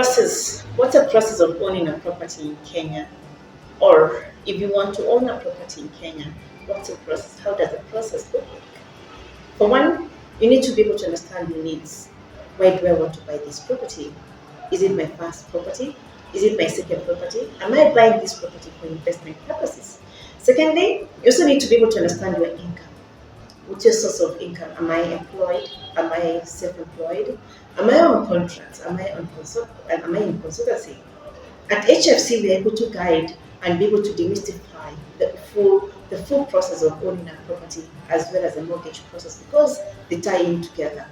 process? What's the process of owning a property in Kenya? Or if you want to own a property in Kenya, what's the process? How does the process look like? For one, you need to be able to understand your needs. Why do I want to buy this property? Is it my first property? Is it my second property? Am I buying this property for investment purposes? Secondly, you also need to be able to understand your income. What's your source of income? Am I employed? Am I self-employed? Am I on contract? Am I in consultancy? At HFC, we are able to guide and be able to demystify the full process of owning a property as well as the mortgage process because they tie in together.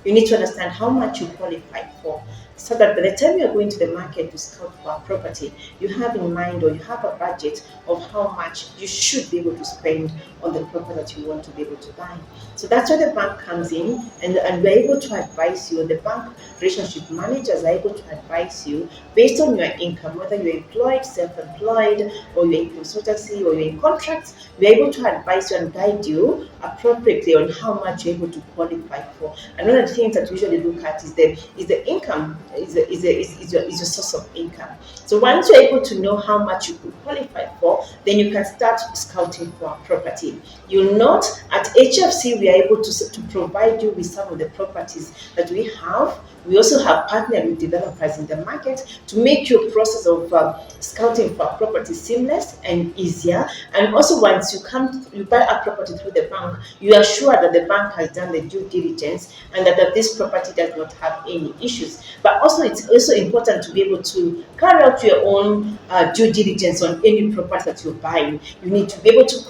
You need to understand how much you qualify for so that by the time you're going to the market to scout for a property, you have in mind or you have a budget of how much you should be able to spend on the property that you want to be able to buy. So that's where the bank comes in and we're able to advise you. The bank relationship managers are able to advise you based on your income, whether you're employed, self-employed, or you're in consultancy or you're in contracts, we're able to advise you and guide you appropriately on how much you're able to qualify for. Another thing that we usually look at is the income, is your source of income. So once you're able to know how much you could qualify for, then you can start scouting for a property. You'll note at HFC we are able to provide you with some of the properties that we have. We also have partnered with developers in the market to make your process of scouting for a property seamless and easier. And also, once you buy a property through the bank, you are sure that the bank has done the due diligence and that this property does not have any issues. But also, it's also important to be able to carry out your own due diligence on any property that you're buying. You need to be able to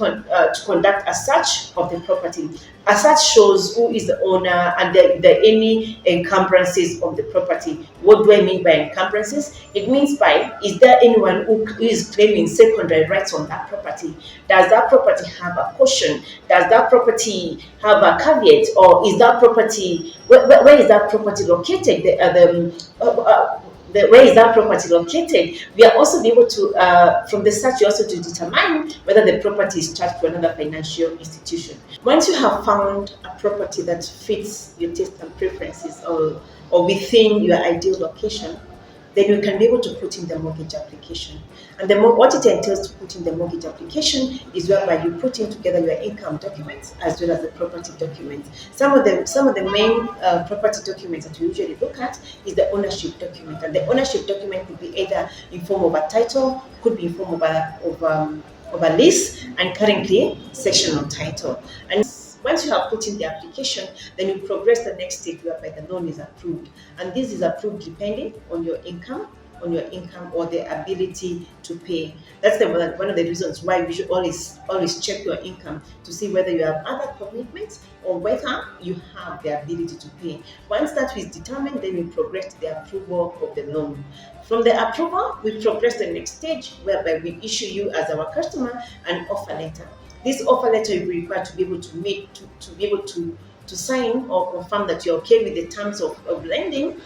conduct a search of the property. A search shows who is the owner and the any encumbrances of the property. What do I mean by encumbrances? It means by, is there anyone who is claiming secondary rights on that property? Does that property have a caution? Does that property have a caveat? Or is that property, where is that property located? Where is that property located? We are also able to, from the search, also to determine whether the property is charged to another financial institution. Once you have found a property that fits your taste and preferences or within your ideal location, then you can be able to put in the mortgage application. And what it entails to put in the mortgage application is whereby you put in together your income documents as well as the property documents. Some of the main property documents that we usually look at is the ownership document, and the ownership document could be either in form of a title, could be in form of a lease, and currently sectional title. And once you have put in the application, then you progress the next stage whereby the loan is approved. And this is approved depending on your income or the ability to pay. That's one of the reasons why we should always check your income to see whether you have other commitments or whether you have the ability to pay. Once that is determined, then we progress to the approval of the loan. From the approval, we progress the next stage whereby we issue you as our customer an offer letter. This offer letter will be required to be able to sign or confirm that you're okay with the terms of lending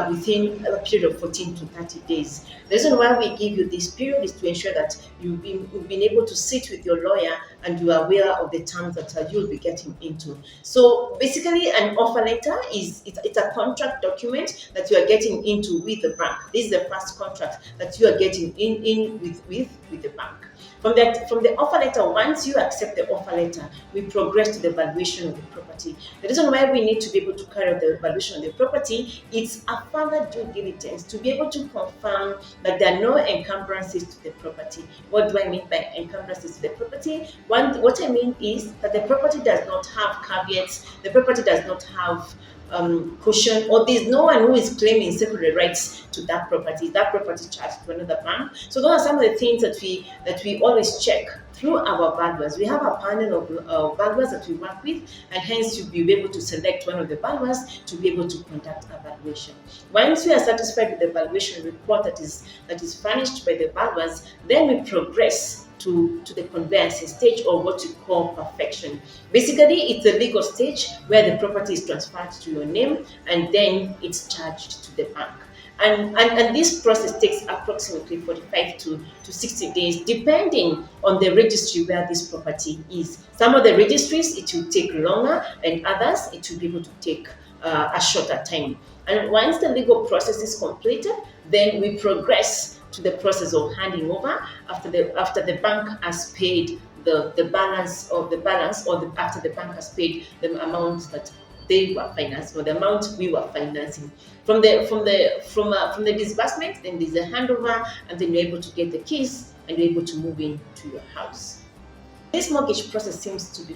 within a period of 14 to 30 days. The reason why we give you this period is to ensure that you've been able to sit with your lawyer and you are aware of the terms that you'll be getting into. So basically, an offer letter it's a contract document that you are getting into with the bank. This is the first contract that you are getting in with the bank. From the offer letter, once you accept the offer letter, we progress to the valuation of the property. The reason why we need to be able to carry out the valuation of the property, it's a further due diligence to be able to confirm that there are no encumbrances to the property. What do I mean by encumbrances to the property? What I mean is that the property does not have caveats, the property does not have caution, or there's no one who is claiming secondary rights to that property. That property charged to another bank. So those are some of the things that we always check through our valuers. We have a panel of valuers that we work with, and hence you'll be able to select one of the valuers to be able to conduct a valuation. Once we are satisfied with the valuation report that is furnished by the valuers, then we progress to the conveyancing stage, or what you call perfection. Basically, it's the legal stage where the property is transferred to your name and then it's charged to the bank. And this process takes approximately 45 to 60 days, depending on the registry where this property is. Some of the registries, it will take longer, and others, it will be able to take a shorter time. And once the legal process is completed, then we progress to the process of handing over after the bank has paid the balance of the balance, or after the bank has paid the amount that they were financing, or the amount we were financing. From the disbursement, then there's a handover, and then you're able to get the keys and you're able to move into your house. This mortgage process seems to be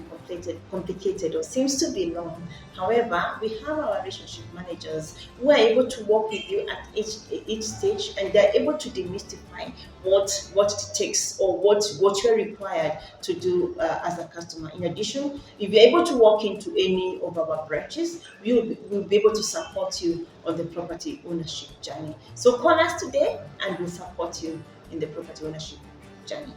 complicated, or seems to be long. However, we have our relationship managers who are able to work with you at each stage, and they're able to demystify what it takes, or what you're required to do as a customer. In addition, if you're able to walk into any of our branches, we'll be able to support you on the property ownership journey. So call us today, and we'll support you in the property ownership journey.